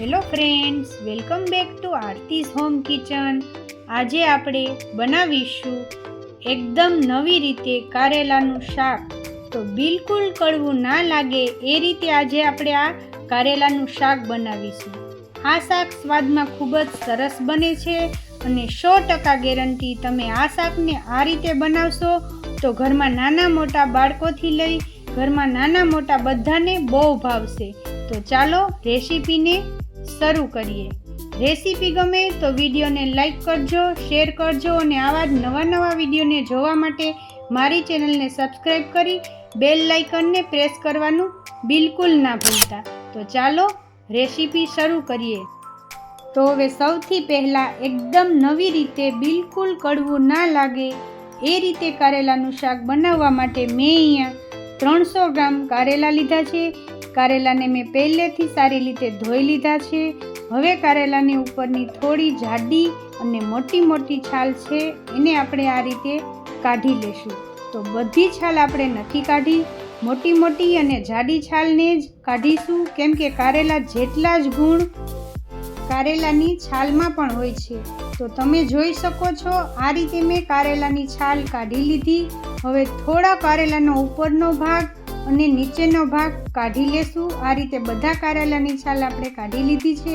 Hello friends, welcome back to Aarti's home kitchen. આજે આપણે બનાવીશું એકદમ નવી રીતે કારેલાનું શાક. તો બિલકુલ કડવું ના લાગે એ રીતે આજે આપણે આ કારેલાનું શાક બનાવીશું. આ શાક સ્વાદમાં ખૂબ જ સરસ બને છે અને 100% ગેરંટી તમે આ શાકને આ રીતે બનાવશો તો ઘરમાં નાના મોટા બાળકોથી લઈ ઘરમાં નાના મોટા બધાને બહુ ભાવશે. તો ચાલો રેસીપીને શરૂ કરીએ. રેસીપી ગમે તો વિડીયોને લાઈક કરજો, શેર કરજો અને આવા જ નવા વિડીયોને જોવા માટે મારી ચેનલને સબસ્ક્રાઈબ કરી બેલ આઇકનને પ્રેસ કરવાનું બિલકુલ ના ભૂલતા. તો ચાલો રેસીપી શરૂ કરીએ. તો હવે સૌથી પહેલાં એકદમ નવી રીતે બિલકુલ કડવું ના લાગે એ રીતે કારેલાનું શાક બનાવવા માટે મેં અહીંયા 300 ગ્રામ કારેલા લીધા છે. કારેલાને મેં પહેલેથી સારી રીતે ધોઈ લીધા છે. હવે કારેલાની ઉપરની થોડી જાડી અને મોટી છાલ છે એને આપણે આ રીતે કાઢી લેશું. તો બધી છાલ આપણે નથી કાઢી, મોટી અને જાડી છાલને જ કાઢીશું, કેમ કે કારેલા જેટલા જ ગુણ કારેલાની છાલમાં પણ હોય છે. તો તમે જોઈ શકો છો આ રીતે મેં કારેલાની છાલ કાઢી લીધી. હવે થોડા કારેલાનો ઉપરનો ભાગ અને નીચેનો ભાગ કાઢી લેશું. આ રીતે બધા કારેલાની છાલ આપણે કાઢી લીધી છે.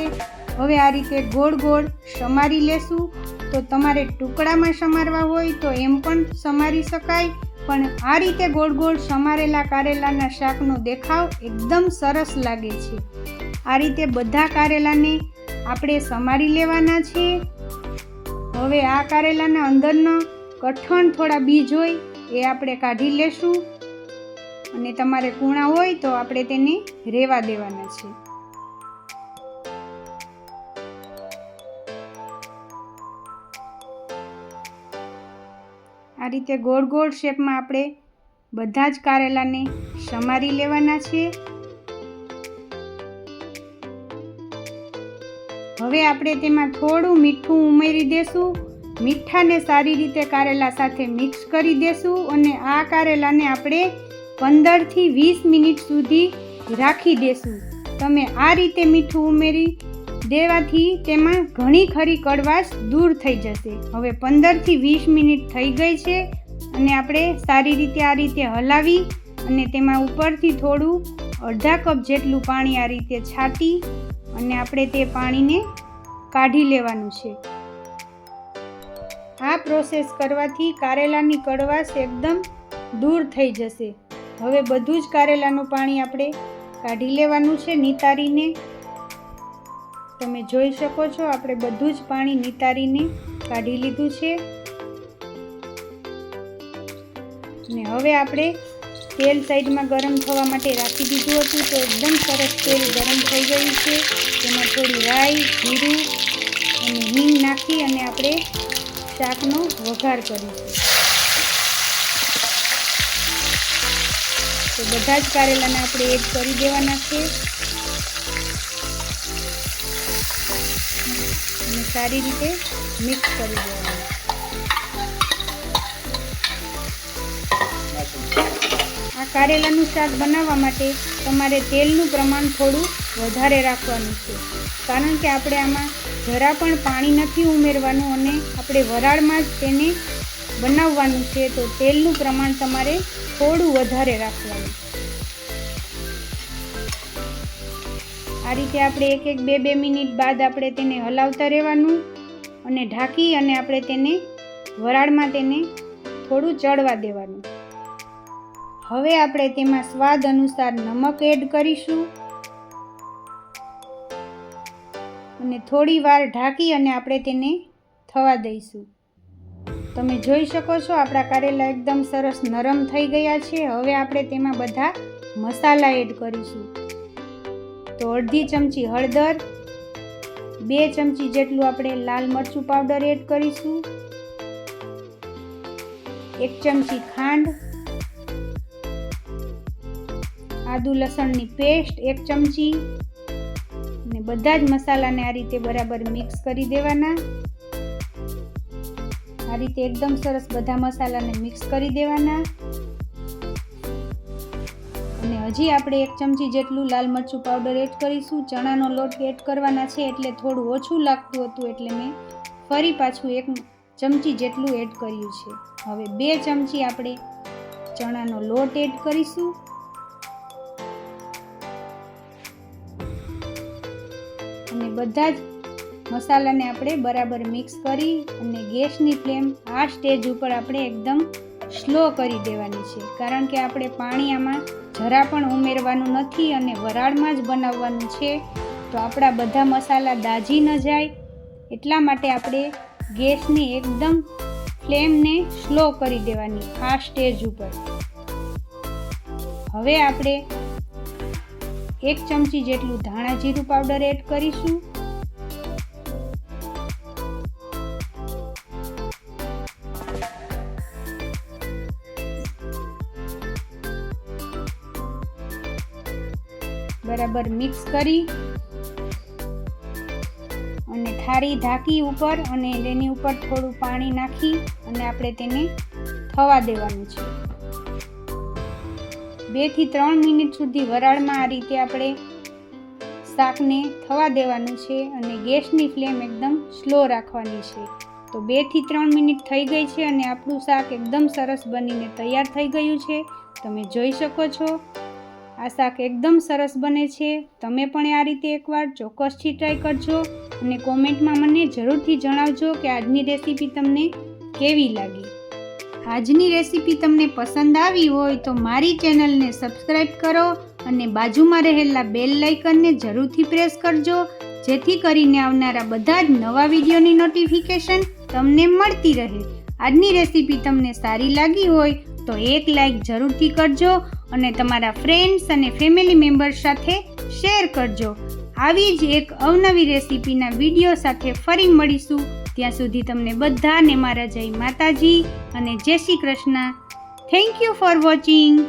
હવે આ રીતે ગોળ સમારી લેશું. તો તમારે ટુકડામાં સમારવા હોય તો એમ પણ સમારી શકાય, પણ આ રીતે ગોળ સમારેલા કારેલાના શાકનો દેખાવ એકદમ સરસ લાગે છે. આ રીતે બધા કારેલાને આપણે સમારી લેવાના છે. હવે આ કારેલાના અંદરના કઠણ થોડા બીજ હોય એ આપણે કાઢી લેશું અને તમારે કૂણા હોય તો આપણે તેને રેવા દેવાના છે. આ રીતે ગોળ શેપમાં આપણે બધા જ કારેલાને સમારી લેવાના છે. હવે આપણે તેમાં થોડું મીઠું ઉમેરી દેશું. મીઠાને સારી રીતે કારેલા સાથે મિક્સ કરી દેશું અને આ કારેલાને આપણે 15 થી 20 મિનિટ સુધી રાખી દેશું. તમે આ રીતે મીઠું ઉમેરી દેવાથી તેમાં ઘણી ખરી કડવાશ દૂર થઈ જશે. હવે 15 થી 20 મિનિટ થઈ ગઈ છે અને આપણે સારી રીતે આ રીતે હલાવી અને તેમાં ઉપરથી થોડું અડધા કપ જેટલું પાણી આ રીતે છાંટી અને આપણે તે પાણીને કાઢી લેવાનું છે. આ પ્રોસેસ કરવાથી કારેલાની કડવાશ એકદમ દૂર થઈ જશે. હવે બધું જ કારેલાનું પાણી આપણે કાઢી લેવાનું છે નિતારીને. તમે જોઈ શકો છો આપણે બધું જ પાણી નિતારીને કાઢી લીધું છે. અને હવે આપણે તેલ સાઈડમાં ગરમ થવા માટે રાખી દીધું હતું. તો એકદમ સરસ તેલ ગરમ થઈ ગયું છે. તેમાં થોડી રાઈ, જીરું અને હિંગ નાખી અને આપણે શાકનો વઘાર કરીશું. તો બધા જ કારેલાને આપણે એડ કરી દેવાના છે અને સારી રીતે મિક્સ કરી દેવાના. આ કારેલાનું શાક બનાવવા માટે તમારે તેલનું પ્રમાણ થોડું વધારે રાખવાનું છે, કારણ કે આપણે આમાં જરા પણ પાણી નથી ઉમેરવાનું અને આપણે વરાળમાં જ તેને બનાવવાનું છે. તો તેલનું પ્રમાણ તમારે થોડું વધારે રાખવાનું. આ રીતે આપણે 1-2 મિનિટ બાદ આપણે તેને હલાવતા રહેવાનું અને ઢાંકી અને આપણે તેને વરાળમાં તેને થોડું ચડવા દેવાનું. હવે આપણે તેમાં સ્વાદ અનુસાર નમક એડ કરીશું અને થોડી વાર ઢાંકી અને આપણે તેને થવા દઈશું. તમે જોઈ શકો છો આપણા કારેલા એકદમ સરસ નરમ થઈ ગયા છે. હવે આપણે તેમાં બધા મસાલા એડ કરીશું. તો અડધી ચમચી હળદર, 2 ચમચી જેટલું આપણે લાલ મરચું પાવડર એડ કરીશું, 1 ચમચી ખાંડ, આદુ લસણની પેસ્ટ 1 ચમચી અને બધા જ મસાલાને આ રીતે બરાબર મિક્સ કરી દેવાના. આ રીતે એકદમ સરસ બધા મસાલાને મિક્સ કરી દેવાના અને હજી આપણે 1 ચમચી જેટલું લાલ મરચું પાવડર એડ કરીશું. ચણાનો લોટ એડ કરવાના છે એટલે થોડું ઓછું લાગતું હતું એટલે મેં ફરી પાછું 1 ચમચી જેટલું એડ કર્યું છે. હવે 2 ચમચી આપણે ચણાનો લોટ એડ કરીશું. અને બધા જ મસાલાને આપણે બરાબર મિક્સ કરી અને ગેસની ફ્લેમ આ સ્ટેજ ઉપર આપણે એકદમ સ્લો કરી દેવાની છે, કારણ કે આપણે પાણી આમાં જરા પણ ઉમેરવાનું નથી અને વરાળમાં જ બનાવવાનું છે. તો આપણા બધા મસાલા દાજી ન જાય એટલા માટે આપણે ગેસની એકદમ ફ્લેમને સ્લો કરી દેવાની આ સ્ટેજ ઉપર. હવે આપણે 1 ચમચી જેટલું ધાણા જીરું પાવડર એડ કરીશું. બરાબર મિક્સ કરી અને થાળી ઢાંકી ઉપર અને તેની ઉપર થોડું પાણી નાખી અને આપણે તેને થવા દેવાનું છે. 2 થી 3 મિનિટ સુધી વરાળમાં આ રીતે આપણે શાકને થવા દેવાનું છે અને ગેસની ફ્લેમ એકદમ સ્લો રાખવાની છે. તો 2 થી 3 મિનિટ થઈ ગઈ છે અને આપણું શાક એકદમ સરસ બનીને તૈયાર થઈ ગયું છે. તમે જોઈ શકો છો આ શાક એકદમ સરસ બને છે. તમે પણ આ રીતે એકવાર ચોક્કસથી ટ્રાય કરજો અને કોમેન્ટમાં મને જરૂરથી જણાવજો કે આજની રેસીપી તમને કેવી લાગી. આજની રેસીપી તમને પસંદ આવી હોય તો મારી ચેનલને સબસ્ક્રાઈબ કરો અને બાજુમાં રહેલા બેલ આઇકનને જરૂરથી પ્રેસ કરજો, જેથી કરીને આવનારા બધા જ નવા વિડીયોની નોટિફિકેશન તમને મળતી રહે. આજની રેસીપી તમને સારી લાગી હોય તો એક લાઈક જરૂરથી કરજો અને તમારા ફ્રેન્ડ્સ અને ફેમિલી મેમ્બર્સ સાથે શેર કરજો. આવી જ એક અવનવી રેસીપીના વિડીયો સાથે ફરી મળીશું. ત્યાં સુધી તમને બધાને મારા જય માતાજી અને જય Shri Krishna. Thank you for watching.